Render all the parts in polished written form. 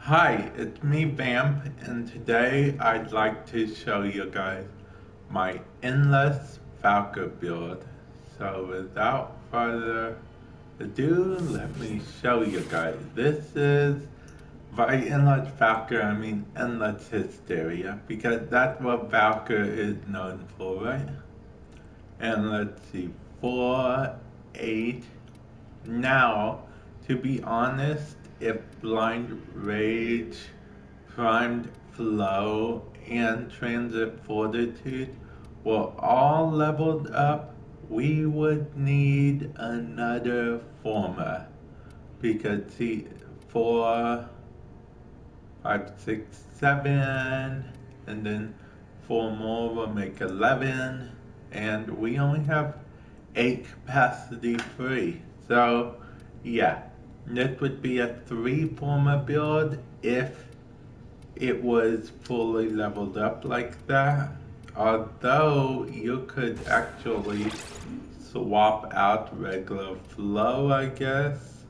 Hi, it's me Vamp, and today I'd like to show you guys my endless Valkyr build. So without further ado, let me show you guys. This is by endless Valkyr, I mean endless Hysteria, because that's what Valkyr is known for, right? And let's see, 4, 8. Now, to be honest, if Blind Rage, Primed Flow, and Transit Fortitude were all leveled up, we would need another former. Because, see, 4, 5, 6, 7, and then 4 more will make 11, and we only have 8 capacity free. So, yeah, this would be a 3 former build if it was fully leveled up like that. Although you could actually swap out regular flow, I guess,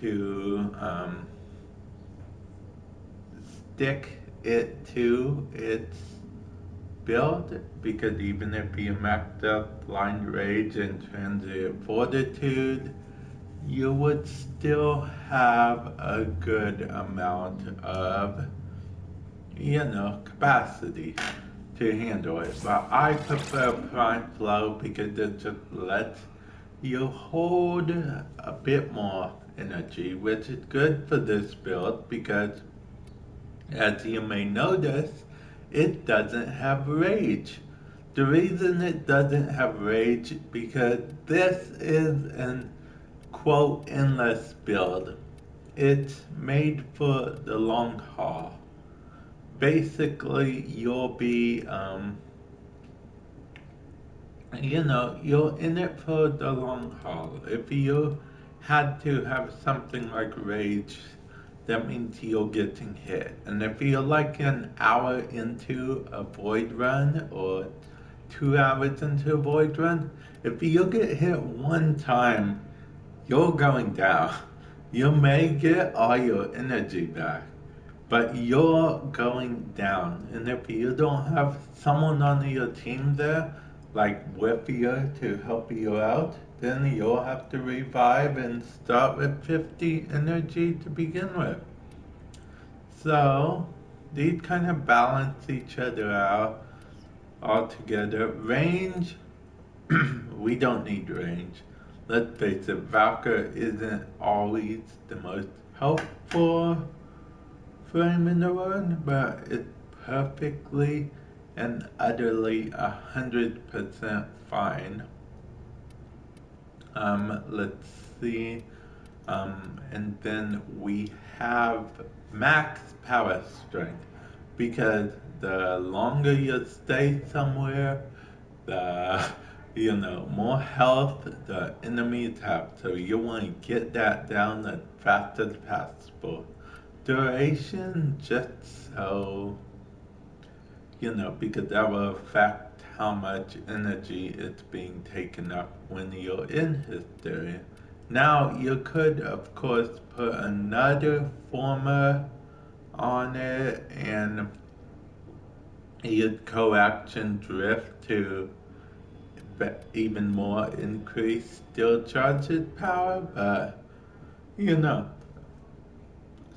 to stick it to its build, because even if you maxed out Blind Rage and Transient Fortitude, you would still have a good amount of, capacity to handle it. But I prefer Prime Flow because it just lets you hold a bit more energy, which is good for this build because, as you may notice, it doesn't have rage. The reason it doesn't have rage because this is an quote endless build. It's made for the long haul. Basically, you'll be, you're in it for the long haul. If you had to have something like rage, that means you're getting hit. And if you're like an hour into a void run or 2 hours into a void run, if you get hit one time, you're going down. You may get all your energy back, but you're going down. And if you don't have someone on your team there, like with you to help you out, then you'll have to revive and start with 50 energy to begin with. So, these kind of balance each other out altogether. Range, we don't need range. Let's face it, Valkyr isn't always the most helpful frame in the world, but it's perfectly and utterly 100% fine. Let's see. And then we have max power strength because the longer you stay somewhere, the more health the enemies have. So you want to get that down as fast as possible. Duration, just so because that will affect how much energy is being taken up when you're in Hysteria. Now, you could, of course, put another former on it and use co-action drift to even more increase steel charges power, but you know,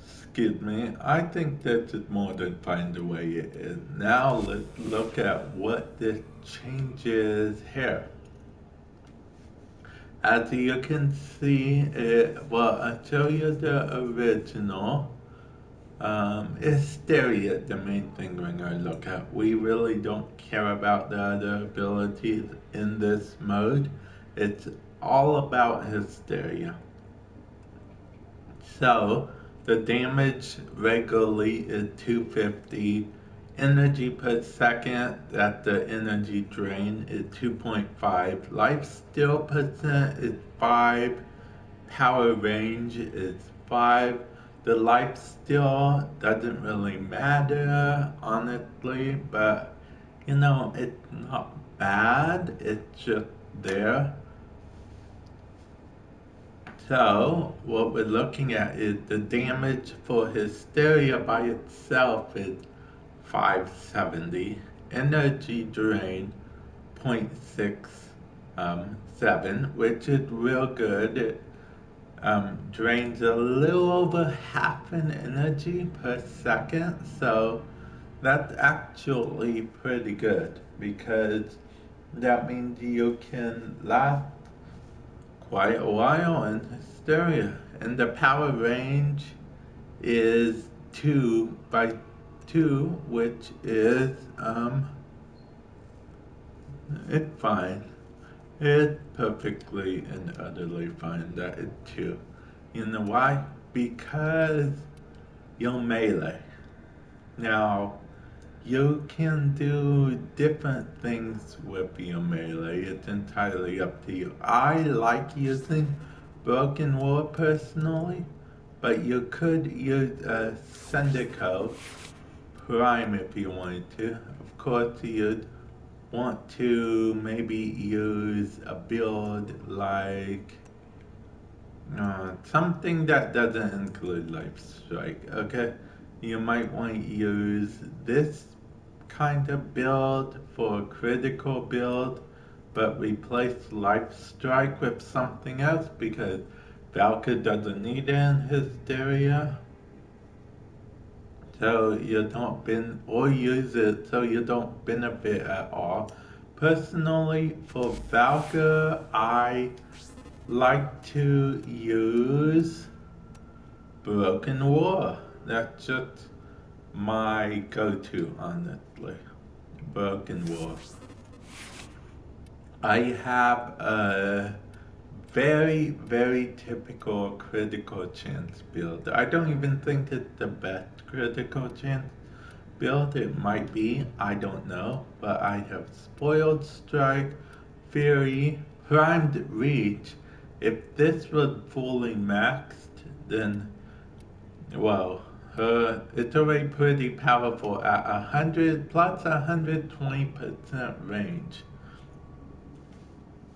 excuse me, I think that is more than fine the way it is. Now let's look at what this changes here. As you can see, I'll show you the original. Hysteria, the main thing we're going to look at. We really don't care about the other abilities in this mode. It's all about Hysteria. So, the damage regularly is 250. Energy per second, that the energy drain is 2.5. Life steal percent is 5. Power range is 5. The life steal doesn't really matter, honestly, but it's not bad. It's just there So what we're looking at is the damage for Hysteria by itself is 570, energy drain 0.67, which is real good. It drains a little over half an energy per second, so that's actually pretty good because that means you can last quite a while in Hysteria. And the power range is 2 by 2, which is, it's fine. It's perfectly and utterly fine that it's 2. You know why? Because you're melee. Now, you can do different things with your melee. It's entirely up to you. I like using Broken War personally, but you could use a Syndico Prime if you wanted to. Of course, you'd want to maybe use a build like something that doesn't include Life Strike, okay? You might want to use this kind of build for a critical build, but replace Life Strike with something else because Valkyr doesn't need it in Hysteria. So you don't or use it so you don't benefit at all. Personally, for Valkyr, I like to use Broken War. That's just my go-to, honestly. Broken War. I have a very, very typical critical chance build. I don't even think it's the best critical chance build. It might be, I don't know. But I have Spoiled Strike, Fury, Primed Reach. If this was fully maxed, then, well, it's already pretty powerful at 100 plus 120% range.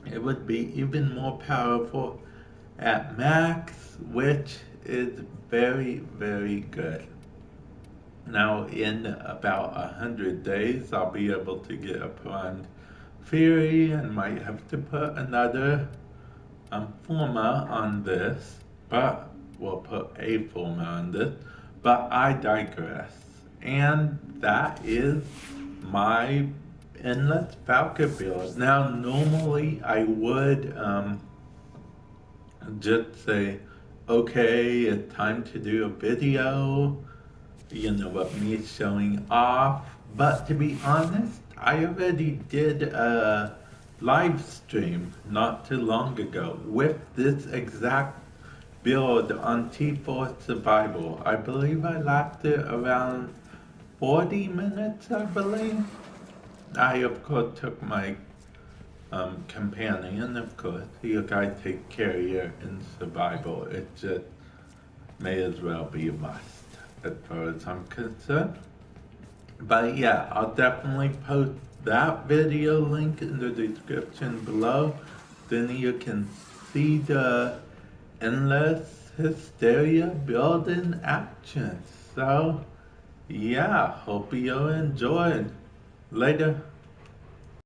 It would be even more powerful at max, which is very, very good. Now, in about 100 days, I'll be able to get a primed Fury and might have to put another forma on this, but we'll put a forma on this. But I digress. And that is my endless Valkyr build. Now, normally I would just say, okay, it's time to do a video, you know, of me showing off. But to be honest, I already did a live stream not too long ago with this exact build on T4 Survival. I believe I lasted around 40 minutes, I believe. I, of course, took my companion, of course. You guys take carrier in survival. It just may as well be a must, as far as I'm concerned. But yeah, I'll definitely post that video link in the description below. Then you can see the endless Hysteria build in action. So yeah, hope you enjoyed. Later.